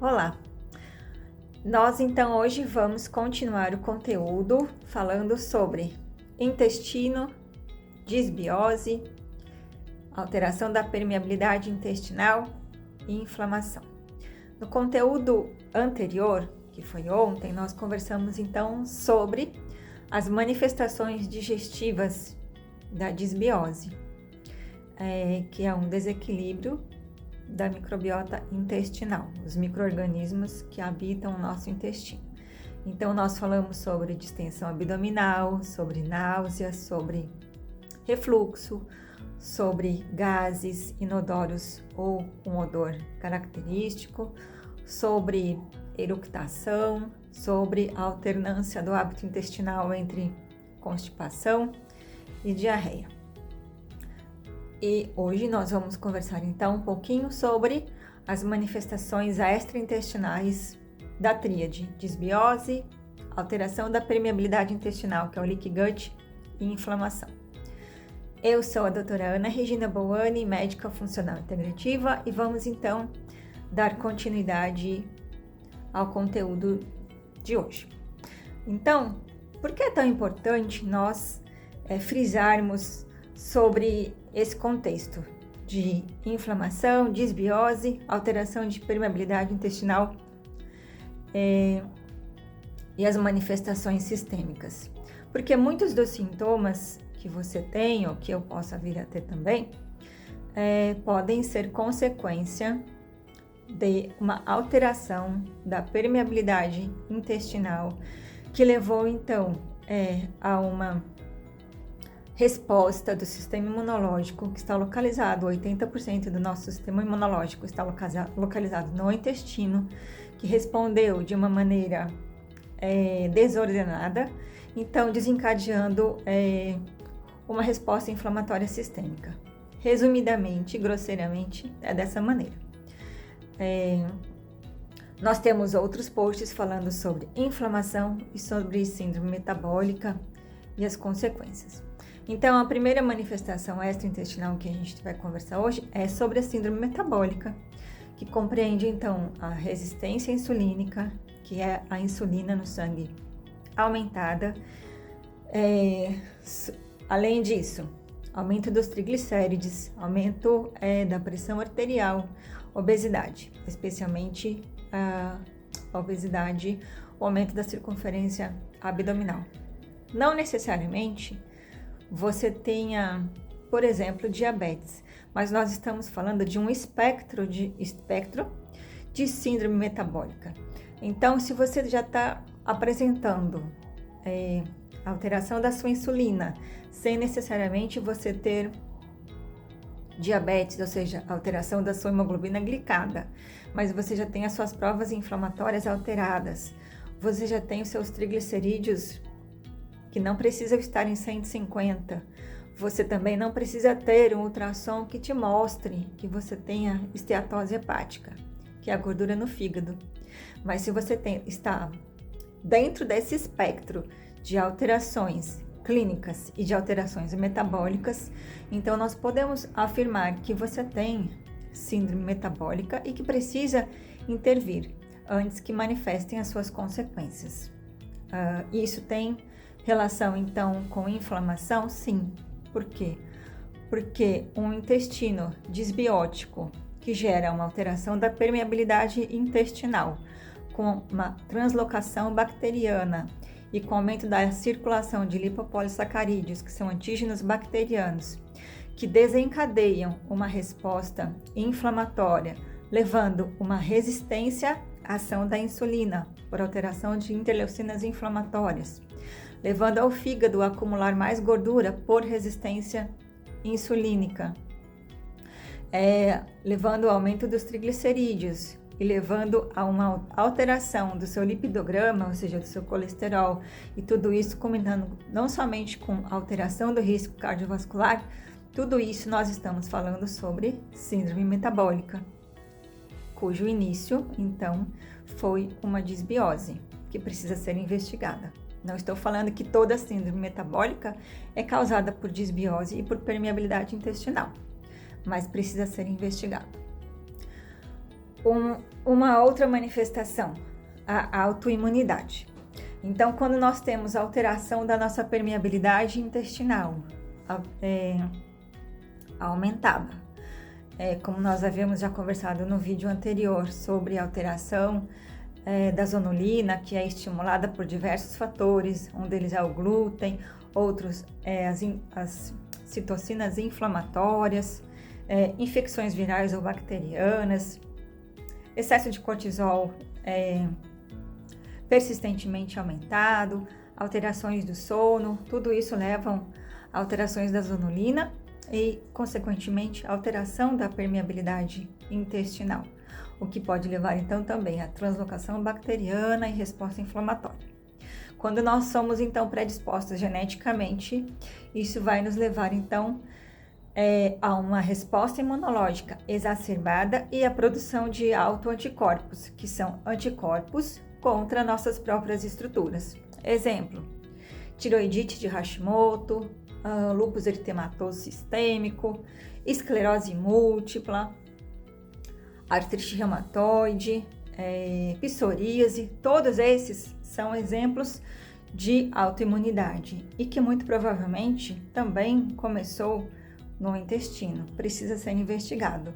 Olá! Nós então hoje vamos continuar o conteúdo falando sobre intestino, disbiose, alteração da permeabilidade intestinal e inflamação. No conteúdo anterior, que foi ontem, nós conversamos então sobre as manifestações digestivas da disbiose, que é um desequilíbrio da microbiota intestinal, os micro-organismos que habitam o nosso intestino. Então, nós falamos sobre distensão abdominal, sobre náusea, sobre refluxo, sobre gases inodoros ou um odor característico, sobre eructação, sobre a alternância do hábito intestinal entre constipação e diarreia. E hoje nós vamos conversar então um pouquinho sobre as manifestações extraintestinais da tríade: disbiose, alteração da permeabilidade intestinal, que é o leaky gut, e inflamação. Eu sou a doutora Ana Regina Boani, médica funcional integrativa, e vamos então dar continuidade ao conteúdo de hoje. Então, por que é tão importante nós frisarmos sobre esse contexto de inflamação, disbiose, alteração de permeabilidade intestinal e as manifestações sistêmicas? Porque muitos dos sintomas que você tem, ou que eu possa vir a ter também, podem ser consequência de uma alteração da permeabilidade intestinal que levou então a uma resposta do sistema imunológico, que está localizado, 80% do nosso sistema imunológico está localizado no intestino, que respondeu de uma maneira desordenada, então desencadeando uma resposta inflamatória sistêmica. Resumidamente, grosseiramente, é dessa maneira. Nós temos outros posts falando sobre inflamação e sobre síndrome metabólica e as consequências. Então, a primeira manifestação extraintestinal que a gente vai conversar hoje é sobre a síndrome metabólica, que compreende, então, a resistência insulínica, que é a insulina no sangue aumentada. Além disso, aumento dos triglicérides, aumento da pressão arterial, obesidade, especialmente a obesidade, o aumento da circunferência abdominal. Não necessariamente você tenha, por exemplo, diabetes, mas nós estamos falando de um espectro de síndrome metabólica. Então, se você já está apresentando alteração da sua insulina, sem necessariamente você ter diabetes, ou seja, alteração da sua hemoglobina glicada, mas você já tem as suas provas inflamatórias alteradas, você já tem os seus triglicerídeos que não precisam estar em 150. Você também não precisa ter um ultrassom que te mostre que você tenha esteatose hepática, que é a gordura no fígado. Mas se você está dentro desse espectro de alterações clínicas e de alterações metabólicas, então nós podemos afirmar que você tem síndrome metabólica e que precisa intervir antes que manifestem as suas consequências. Isso tem relação, então, com inflamação? Sim. Por quê? Porque um intestino disbiótico que gera uma alteração da permeabilidade intestinal, com uma translocação bacteriana e com aumento da circulação de lipopolissacarídeos, que são antígenos bacterianos, que desencadeiam uma resposta inflamatória, levando uma resistência à ação da insulina por alteração de interleucinas inflamatórias, levando ao fígado a acumular mais gordura por resistência insulínica, levando ao aumento dos triglicerídeos e levando a uma alteração do seu lipidograma, ou seja, do seu colesterol, e tudo isso combinando não somente com alteração do risco cardiovascular, tudo isso nós estamos falando sobre síndrome metabólica, cujo início, então, foi uma disbiose, que precisa ser investigada. Não estou falando que toda síndrome metabólica é causada por disbiose e por permeabilidade intestinal, mas precisa ser investigado. Uma outra manifestação, a autoimunidade. Então, quando nós temos alteração da nossa permeabilidade intestinal aumentada, como nós havíamos já conversado no vídeo anterior sobre a alteração da zonulina, que é estimulada por diversos fatores, um deles é o glúten, outros as citocinas inflamatórias, infecções virais ou bacterianas, excesso de cortisol persistentemente aumentado, alterações do sono, tudo isso levam a alterações da zonulina e, consequentemente, alteração da permeabilidade intestinal, o que pode levar, então, também à translocação bacteriana e resposta inflamatória. Quando nós somos, então, predispostos geneticamente, isso vai nos levar, então, a uma resposta imunológica exacerbada e a produção de autoanticorpos, que são anticorpos contra nossas próprias estruturas. Exemplo, tiroidite de Hashimoto, lúpus eritematoso sistêmico, esclerose múltipla, artrite reumatoide, psoríase, todos esses são exemplos de autoimunidade e que muito provavelmente também começou no intestino, precisa ser investigado.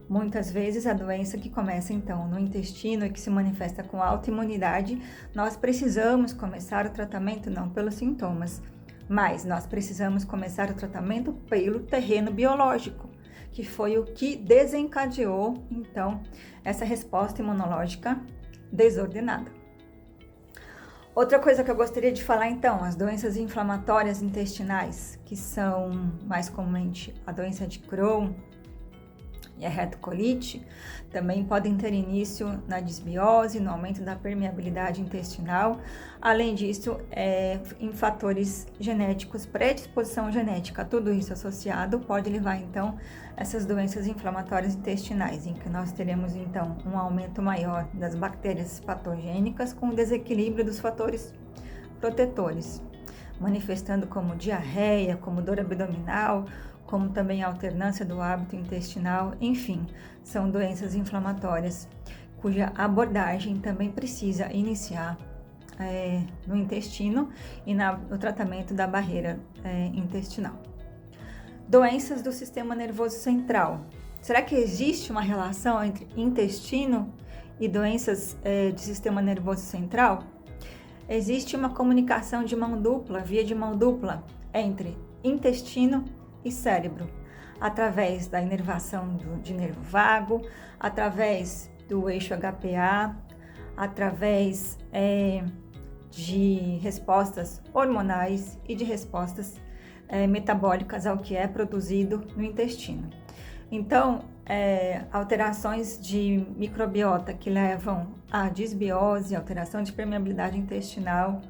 Muitas vezes a doença que começa então no intestino e que se manifesta com autoimunidade, nós precisamos começar o tratamento não pelos sintomas, mas nós precisamos começar o tratamento pelo terreno biológico, que foi o que desencadeou então essa resposta imunológica desordenada. Outra coisa que eu gostaria de falar então, as doenças inflamatórias intestinais, que são mais comumente a doença de Crohn e a retocolite, também podem ter início na disbiose, no aumento da permeabilidade intestinal. Além disso, em fatores genéticos, predisposição genética, tudo isso associado pode levar então essas doenças inflamatórias intestinais, em que nós teremos então um aumento maior das bactérias patogênicas com desequilíbrio dos fatores protetores, manifestando como diarreia, como dor abdominal, como também a alternância do hábito intestinal, enfim, são doenças inflamatórias cuja abordagem também precisa iniciar no intestino e no tratamento da barreira intestinal. Doenças do sistema nervoso central. Será que existe uma relação entre intestino e doenças de sistema nervoso central? Existe uma comunicação de mão dupla, via de mão dupla, entre intestino e cérebro, através da inervação de nervo vago, através do eixo HPA, através de respostas hormonais e de respostas metabólicas ao que é produzido no intestino. Então, alterações de microbiota que levam à disbiose, alteração de permeabilidade intestinal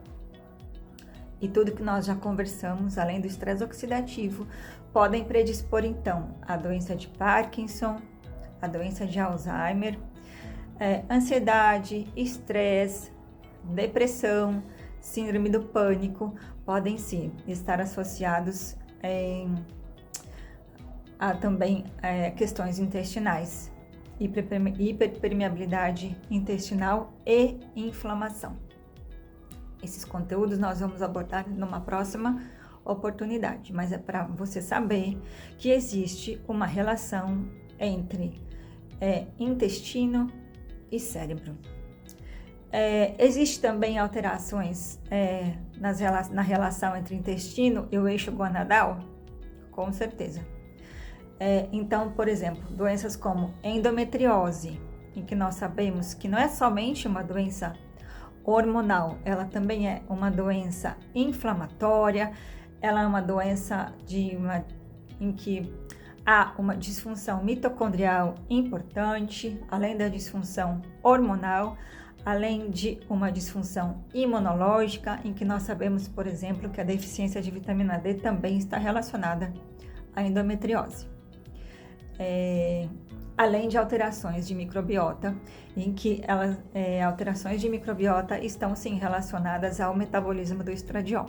e tudo que nós já conversamos, além do estresse oxidativo, podem predispor então à doença de Parkinson, a doença de Alzheimer, ansiedade, estresse, depressão, síndrome do pânico, podem sim estar associados a também questões intestinais, hiperpermeabilidade intestinal e inflamação. Esses conteúdos nós vamos abordar numa próxima oportunidade, mas é para você saber que existe uma relação entre intestino e cérebro. Existe também alterações na relação entre intestino e o eixo gonadal? Com certeza. Então, por exemplo, doenças como endometriose, em que nós sabemos que não é somente uma doença hormonal, ela também é uma doença inflamatória, ela é uma doença em que há uma disfunção mitocondrial importante, além da disfunção hormonal, além de uma disfunção imunológica, em que nós sabemos, por exemplo, que a deficiência de vitamina D também está relacionada à endometriose. Além de alterações de microbiota, em que alterações de microbiota estão sim relacionadas ao metabolismo do estradiol.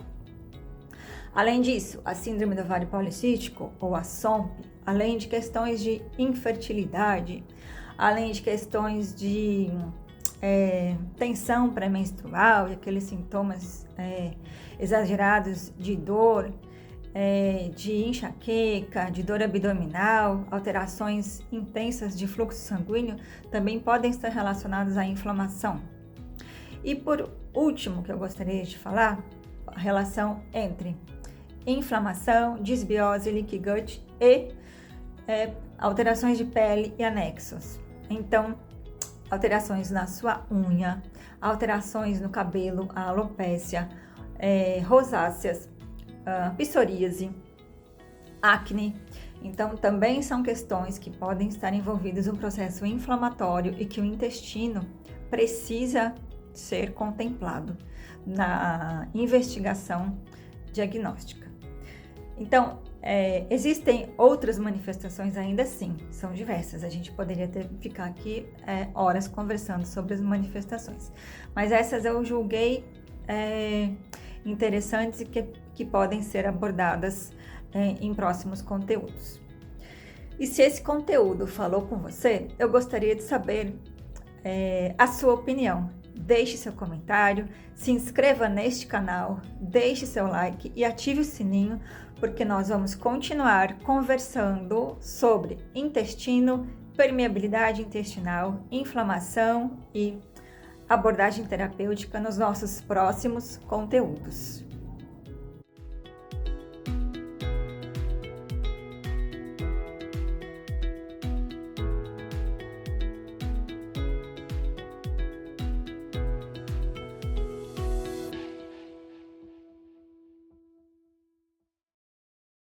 Além disso, a síndrome do ovário policístico, ou a SOMP, além de questões de infertilidade, além de questões de tensão pré-menstrual e aqueles sintomas exagerados de dor, de enxaqueca, de dor abdominal, alterações intensas de fluxo sanguíneo, também podem estar relacionadas à inflamação. E por último, que eu gostaria de falar, a relação entre inflamação, disbiose, leaky gut e alterações de pele e anexos. Então, alterações na sua unha, alterações no cabelo, a alopécia, rosáceas, psoríase, acne. Então, também são questões que podem estar envolvidas no processo inflamatório e que o intestino precisa ser contemplado na investigação diagnóstica. Então, existem outras manifestações ainda sim, são diversas. A gente poderia ficar aqui horas conversando sobre as manifestações, mas essas eu julguei interessantes e que podem ser abordadas em próximos conteúdos. E se esse conteúdo falou com você, eu gostaria de saber a sua opinião. Deixe seu comentário, se inscreva neste canal, deixe seu like e ative o sininho, porque nós vamos continuar conversando sobre intestino, permeabilidade intestinal, inflamação e abordagem terapêutica nos nossos próximos conteúdos.